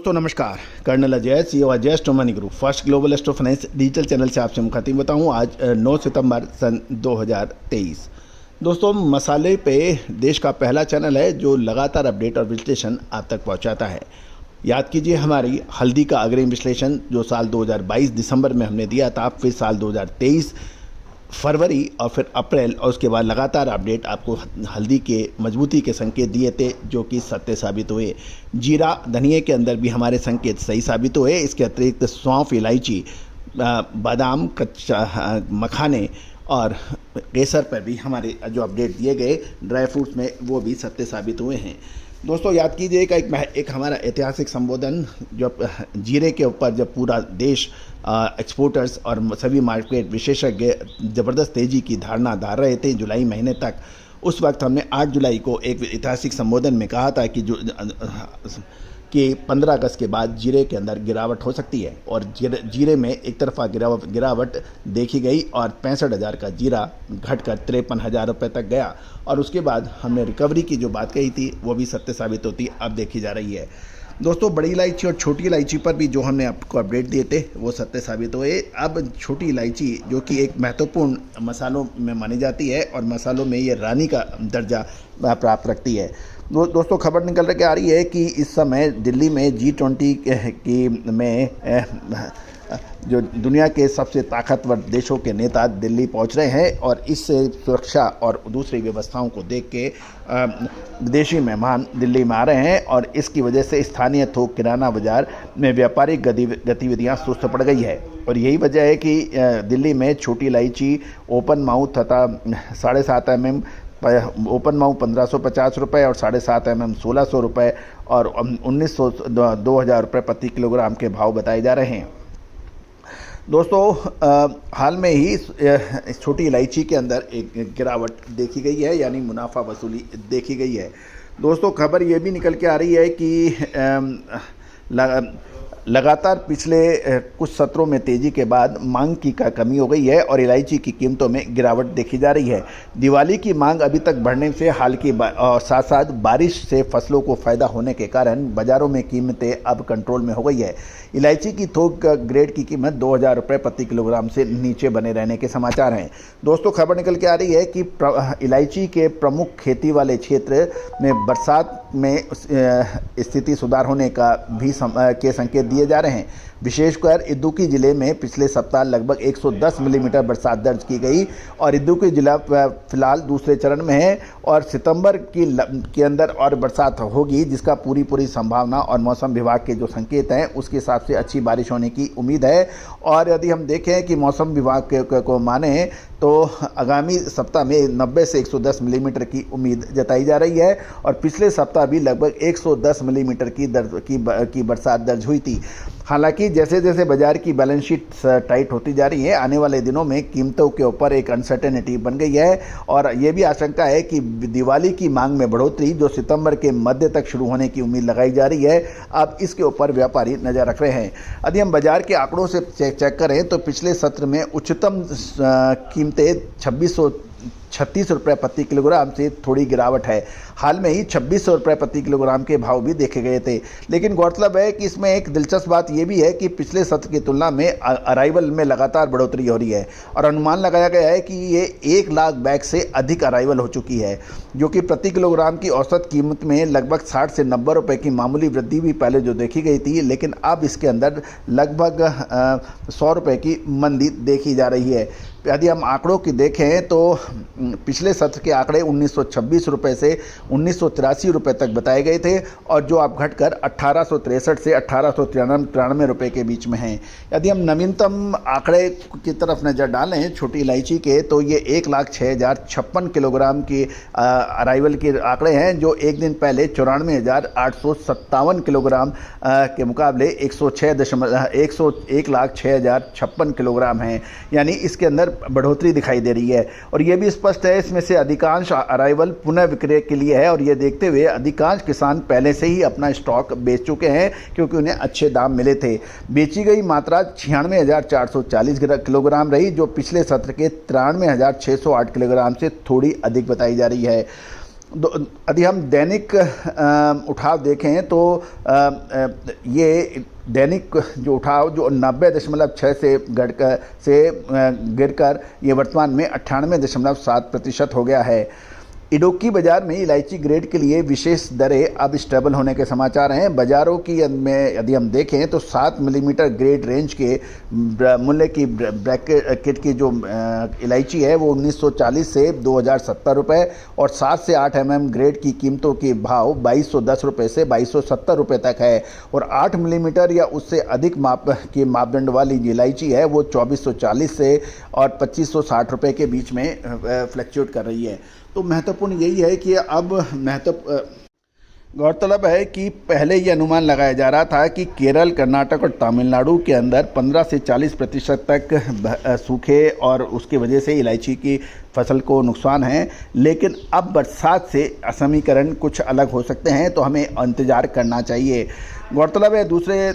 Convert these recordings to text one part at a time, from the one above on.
दोस्तों नमस्कार। Colonel Ajay, CEO Ajay astro money group first global astro finance digital channel से आपसे मुखातिब बताऊँ। आज 9 सितंबर सन 2023। दोस्तों, मसाले पे देश का पहला चैनल है जो लगातार अपडेट और विश्लेषण आप तक पहुंचाता है। याद कीजिए, हमारी हल्दी का अग्रिम विश्लेषण जो साल 2022 दिसंबर में हमने दिया था, फिर साल 2023 फरवरी और फिर अप्रैल, और उसके बाद लगातार अपडेट आपको हल्दी के मजबूती के संकेत दिए थे जो कि सत्य साबित हुए। जीरा धनिए के अंदर भी हमारे संकेत सही साबित हुए। इसके अतिरिक्त सौंफ, इलायची, बादाम, कच्चा मखाने और केसर पर भी हमारे जो अपडेट दिए गए ड्राई फ्रूट्स में, वो भी सत्य साबित हुए हैं। दोस्तों याद कीजिएगा, एक हमारा ऐतिहासिक संबोधन जो जीरे के ऊपर जब पूरा देश एक्सपोर्टर्स और सभी मार्केट विशेषज्ञ ज़बरदस्त तेज़ी की धारणा धार रहे थे जुलाई महीने तक, उस वक्त हमने 8 जुलाई को एक ऐतिहासिक संबोधन में कहा था कि 15 अगस्त के बाद जीरे के अंदर गिरावट हो सकती है, और जीरे में एक तरफा गिरावट देखी गई और 65,000 का जीरा घटकर 53,000 रुपये तक गया। और उसके बाद हमने रिकवरी की जो बात कही थी वो भी सत्य साबित होती अब देखी जा रही है। दोस्तों, बड़ी इलायची और छोटी इलायची पर भी जो हमने आपको अपडेट दिए थे वो सत्य साबित हुए। अब छोटी इलायची जो कि एक महत्वपूर्ण मसालों में मानी जाती है और मसालों में ये रानी का दर्जा प्राप्त रखती है। दोस्तों, खबर निकल के आ रही है कि इस समय दिल्ली में G20 में जो दुनिया के सबसे ताकतवर देशों के नेता दिल्ली पहुंच रहे हैं, और इससे सुरक्षा और दूसरी व्यवस्थाओं को देख के विदेशी मेहमान दिल्ली में आ रहे हैं, और इसकी वजह से स्थानीय थोक किराना बाजार में व्यापारिक गतिविधियां सुस्त पड़ गई है। और यही वजह है कि दिल्ली में छोटी इलायची, ओपन माउथ तथा 7.5 mm ओपन माउथ 1550 रुपये और 7.5 mm 1600 रुपये और 2000 रुपये प्रति किलोग्राम के भाव बताए जा रहे हैं। दोस्तों, हाल में ही छोटी इलायची के अंदर एक गिरावट देखी गई है, यानी मुनाफा वसूली देखी गई है। दोस्तों, खबर ये भी निकल के आ रही है कि लगातार पिछले कुछ सत्रों में तेज़ी के बाद मांग की कमी हो गई है और इलायची की कीमतों में गिरावट देखी जा रही है। दिवाली की मांग अभी तक बढ़ने से और साथ साथ बारिश से फसलों को फ़ायदा होने के कारण बाज़ारों में कीमतें अब कंट्रोल में हो गई है। इलायची की थोक ग्रेड की कीमत 2000 रुपये प्रति किलोग्राम से नीचे बने रहने के समाचार हैं। दोस्तों, खबर निकल के आ रही है कि इलायची के प्रमुख खेती वाले क्षेत्र में बरसात में स्थिति सुधार होने का भी के संकेत दिए जा रहे हैं। विशेषकर इदुक्की जिले में पिछले सप्ताह लगभग 110 मिलीमीटर बरसात दर्ज की गई, और इदुक्की जिला फिलहाल दूसरे चरण में है और सितंबर के अंदर और बरसात होगी, जिसका पूरी संभावना और मौसम विभाग के जो संकेत हैं उसके हिसाब से अच्छी बारिश होने की उम्मीद है। और यदि हम देखें कि मौसम विभाग को माने तो आगामी सप्ताह में 90 से 110 मिलीमीटर की उम्मीद जताई जा रही है, और पिछले सप्ताह भी लगभग 110 मिलीमीटर की बरसात दर्ज हुई थी। हालांकि जैसे जैसे बाजार की बैलेंस शीट टाइट होती जा रही है, आने वाले दिनों में कीमतों के ऊपर एक अनसर्टेनिटी बन गई है, और ये भी आशंका है कि दिवाली की मांग में बढ़ोतरी जो सितंबर के मध्य तक शुरू होने की उम्मीद लगाई जा रही है, अब इसके ऊपर व्यापारी नज़र रख रहे हैं। यदि हम बाजार के आंकड़ों से चेक करें तो पिछले सत्र में उच्चतम कीमतें 2636 रुपये प्रति किलोग्राम से थोड़ी गिरावट है। हाल में ही 2600 रुपये प्रति किलोग्राम के भाव भी देखे गए थे। लेकिन गौरतलब है कि इसमें एक दिलचस्प बात यह भी है कि पिछले सत्र की तुलना में अराइवल में लगातार बढ़ोतरी हो रही है, और अनुमान लगाया गया है कि ये 1 लाख बैग से अधिक अराइवल हो चुकी है, जो कि प्रति किलोग्राम की औसत कीमत में लगभग 60 से 90 रुपये की मामूली वृद्धि भी पहले जो देखी गई थी, लेकिन अब इसके अंदर लगभग 100 रुपये की मंदी देखी जा रही है। यदि हम आंकड़ों की देखें तो पिछले सत्र के आंकड़े 1926 रुपये से 1983 रुपये तक बताए गए थे, और जो अब घटकर 1863 से 1893 रुपये के बीच में हैं। यदि हम नवीनतम आंकड़े की तरफ नज़र डालें छोटी इलायची के, तो ये 1,06,056 किलोग्राम की अराइवल के आंकड़े हैं, जो एक दिन पहले 94,857 किलोग्राम के मुकाबले 1,06,056 किलोग्राम हैं, यानी इसके अंदर बढ़ोतरी दिखाई दे रही है। और ये भी स्पष्ट है इसमें से अधिकांश अराइवल पुनः विक्रय के लिए है, और ये देखते हुए अधिकांश किसान पहले से ही अपना स्टॉक बेच चुके हैं क्योंकि उन्हें अच्छे दाम मिले थे। बेची गई मात्रा 96,440 किलोग्राम रही, जो पिछले सत्र के 93,608 किलोग्राम से थोड़ी अधिक बताई जा रही है। यदि हम दैनिक उठाव देखें तो ये दैनिक जो उठाव जो 90.6 से गिरकर ये वर्तमान में 98.7% हो गया है। इडुक्की बाजार में इलायची ग्रेड के लिए विशेष दरें अब स्टेबल होने के समाचार हैं। बाजारों की में यदि हम देखें तो 7 मिलीमीटर ग्रेड रेंज के मूल्य की ब्रैकेट की जो इलायची है वो 1940 से 2070 रुपये और 7 से 8 ग्रेड की कीमतों के भाव 2210 रुपये से 2270 रुपये तक है और 8 मिलीमीटर या उससे अधिक मापदंड वाली इलायची है वो 2440 से और 2560 रुपये के बीच में फ्लक्चुएट कर रही है। तो महत्वपूर्ण यही है कि अब गौरतलब है कि पहले ये अनुमान लगाया जा रहा था कि केरल, कर्नाटक और तमिलनाडु के अंदर 15 से 40% तक सूखे और उसकी वजह से इलायची की फसल को नुकसान है, लेकिन अब बरसात से समीकरण कुछ अलग हो सकते हैं, तो हमें इंतज़ार करना चाहिए। गौरतलब है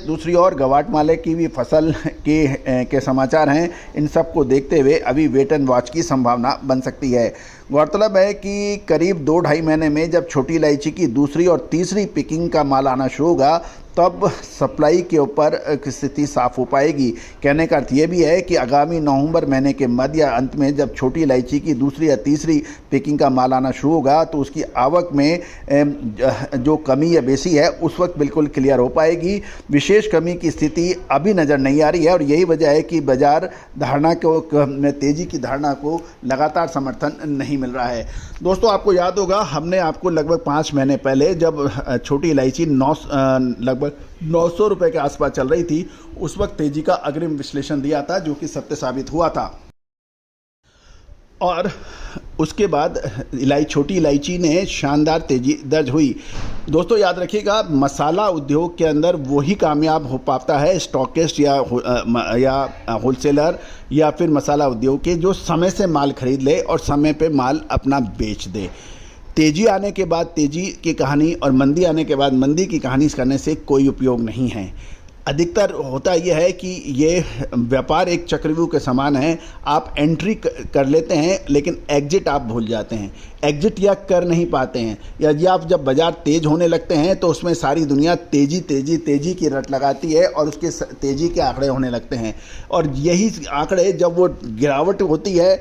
दूसरी ओर ग्वाटेमाला की भी फसल के समाचार हैं। इन सब को देखते हुए अभी वेट एंड वॉच की संभावना बन सकती है। गौरतलब है कि करीब 2-2.5 महीने में जब छोटी इलायची की दूसरी और तीसरी पिकिंग का माल आना शुरू होगा तब सप्लाई के ऊपर स्थिति साफ हो पाएगी। कहने का अर्थ ये भी है कि आगामी नवंबर महीने के मध्य या अंत में जब छोटी इलायची की दूसरी या तीसरी पिकिंग का माल आना शुरू होगा तो उसकी आवक में जो कमी या बेसी है उस वक्त बिल्कुल क्लियर हो पाएगी। विशेष कमी की स्थिति अभी नज़र नहीं आ रही है और यही वजह है कि बाजार धारणा को में तेज़ी की धारणा को लगातार समर्थन नहीं मिल रहा है। दोस्तों, आपको याद होगा हमने आपको लगभग 5 महीने पहले जब छोटी इलायची लगभग 900 रुपये के आसपास चल रही थी उस वक्त तेजी का अग्रिम विश्लेषण दिया था जो कि सत्य साबित हुआ था और उसके बाद छोटी इलायची ने शानदार तेजी दर्ज हुई। दोस्तों, याद रखिएगा मसाला उद्योग के अंदर वही कामयाब हो पाता है स्टॉकिस्ट या होलसेलर या फिर मसाला उद्योग के जो समय से माल खरीद ले और समय पे माल अपना बेच दे। तेज़ी आने के बाद तेज़ी की कहानी और मंदी आने के बाद मंदी की कहानी करने से कोई उपयोग नहीं है। अधिकतर होता यह है कि ये व्यापार एक चक्रव्यूह के समान है। आप एंट्री कर लेते हैं लेकिन एग्जिट आप भूल जाते हैं, एग्जिट या कर नहीं पाते हैं, या आप जब बाज़ार तेज़ होने लगते हैं तो उसमें सारी दुनिया तेज़ी की रट लगाती है और उसके तेज़ी के आंकड़े होने लगते हैं और यही आंकड़े जब वो गिरावट होती है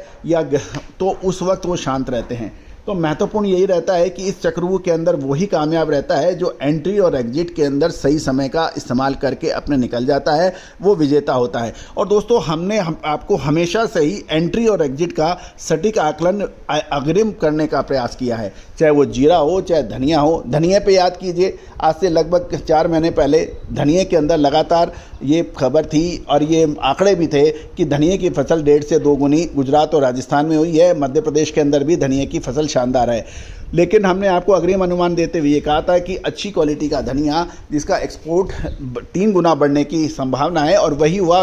तो उस वक्त वो शांत रहते हैं। तो महत्वपूर्ण यही रहता है कि इस चक्रव्यूह के अंदर वही कामयाब रहता है जो एंट्री और एग्जिट के अंदर सही समय का इस्तेमाल करके अपने निकल जाता है, वो विजेता होता है। और दोस्तों, हमने आपको हमेशा से ही एंट्री और एग्जिट का सटीक आकलन अग्रिम करने का प्रयास किया है, चाहे वो जीरा हो चाहे धनिया हो। धनिया पे याद कीजिए, आज से लगभग 4 महीने पहले धनिया के अंदर लगातार ये खबर थी और ये आंकड़े भी थे कि धनिया की फसल 1.5 से 2 गुनी गुजरात और राजस्थान में हुई है। मध्य प्रदेश के अंदर भी धनिया की फसल शानदार है, लेकिन हमने आपको अग्रिम अनुमान देते हुए ये कहा था कि अच्छी क्वालिटी का धनिया जिसका एक्सपोर्ट 3 गुना बढ़ने की संभावना है और वही हुआ।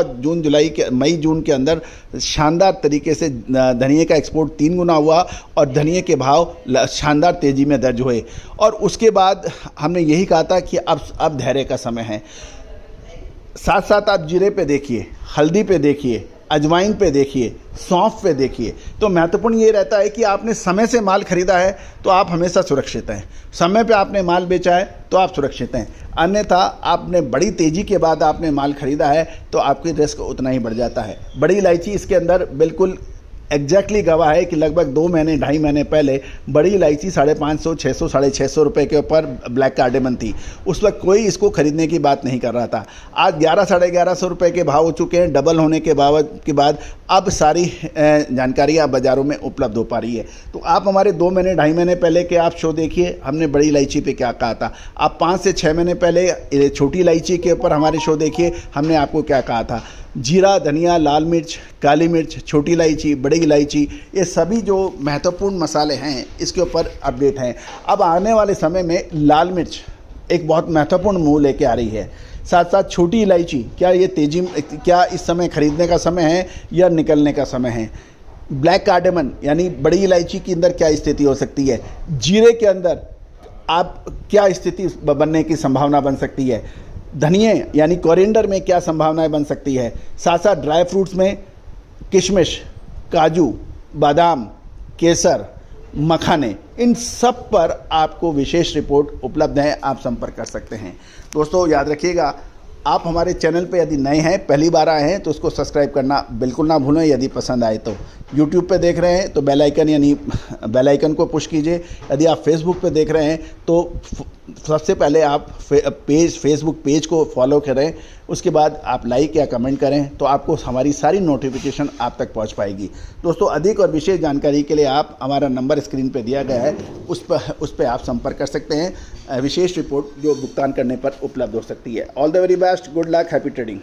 मई जून के अंदर शानदार तरीके से धनिया का एक्सपोर्ट 3 गुना हुआ और धनिया के भाव शानदार तेज़ी में दर्ज हुए। और उसके बाद हमने यही कहा था कि अब धैर्य का समय है। साथ साथ आप जीरे पे देखिए, हल्दी पे देखिए, अजवाइन पे देखिए, सौंफ पे देखिए। तो महत्वपूर्ण ये रहता है कि आपने समय से माल खरीदा है तो आप हमेशा सुरक्षित हैं, समय पे आपने माल बेचा है तो आप सुरक्षित हैं। अन्यथा आपने बड़ी तेज़ी के बाद आपने माल खरीदा है तो आपकी रिस्क उतना ही बढ़ जाता है। बड़ी इलायची इसके अंदर बिल्कुल एग्जैक्टली गवाह है कि लगभग 2-2.5 महीने पहले बड़ी इलायची 550, 600, 650 रुपये के ऊपर ब्लैक कार्डेमन थी। उस वक्त कोई इसको खरीदने की बात नहीं कर रहा था। आज 1100-1150 रुपये के भाव हो चुके हैं। डबल होने के बाद अब सारी जानकारियाँ बाज़ारों में उपलब्ध हो पा रही है। तो आप हमारे 2-2.5 महीने पहले के आप शो देखिए, हमने बड़ी इलायची पे क्या कहा था। आप 5 से 6 महीने पहले छोटी इलायची के ऊपर हमारे शो देखिए, हमने आपको क्या कहा था। जीरा, धनिया, लाल मिर्च, काली मिर्च, छोटी इलायची, बड़ी इलायची, ये सभी जो महत्वपूर्ण मसाले हैं इसके ऊपर अपडेट हैं। अब आने वाले समय में लाल मिर्च एक बहुत महत्वपूर्ण मूव लेके आ रही है। साथ साथ छोटी इलायची, क्या इस समय खरीदने का समय है या निकलने का समय है। ब्लैक कार्डेमन यानी बड़ी इलायची के अंदर क्या स्थिति हो सकती है। जीरे के अंदर आप क्या स्थिति बनने की संभावना बन सकती है। धनिया यानी कोरिएंडर में क्या संभावनाएं बन सकती है। साथ साथ ड्राई फ्रूट्स में किशमिश, काजू, बादाम, केसर मखाने, इन सब पर आपको विशेष रिपोर्ट उपलब्ध है, आप संपर्क कर सकते हैं। दोस्तों याद रखिएगा, आप हमारे चैनल पे यदि नए हैं, पहली बार आए हैं, तो उसको सब्सक्राइब करना बिल्कुल ना भूलें। यदि पसंद आए तो यूट्यूब पे देख रहे हैं तो बेल आइकन यानी बेल आइकन को पुश कीजिए। यदि आप फेसबुक पे देख रहे हैं तो सबसे पहले आप फेसबुक पेज को फॉलो करें, उसके बाद आप लाइक या कमेंट करें, तो आपको हमारी सारी नोटिफिकेशन आप तक पहुंच पाएगी। दोस्तों अधिक और विशेष जानकारी के लिए आप हमारा नंबर स्क्रीन पे दिया गया है, उस पर आप संपर्क कर सकते हैं। विशेष रिपोर्ट जो भुगतान करने पर उपलब्ध हो सकती है। All the very best, good luck, happy trading.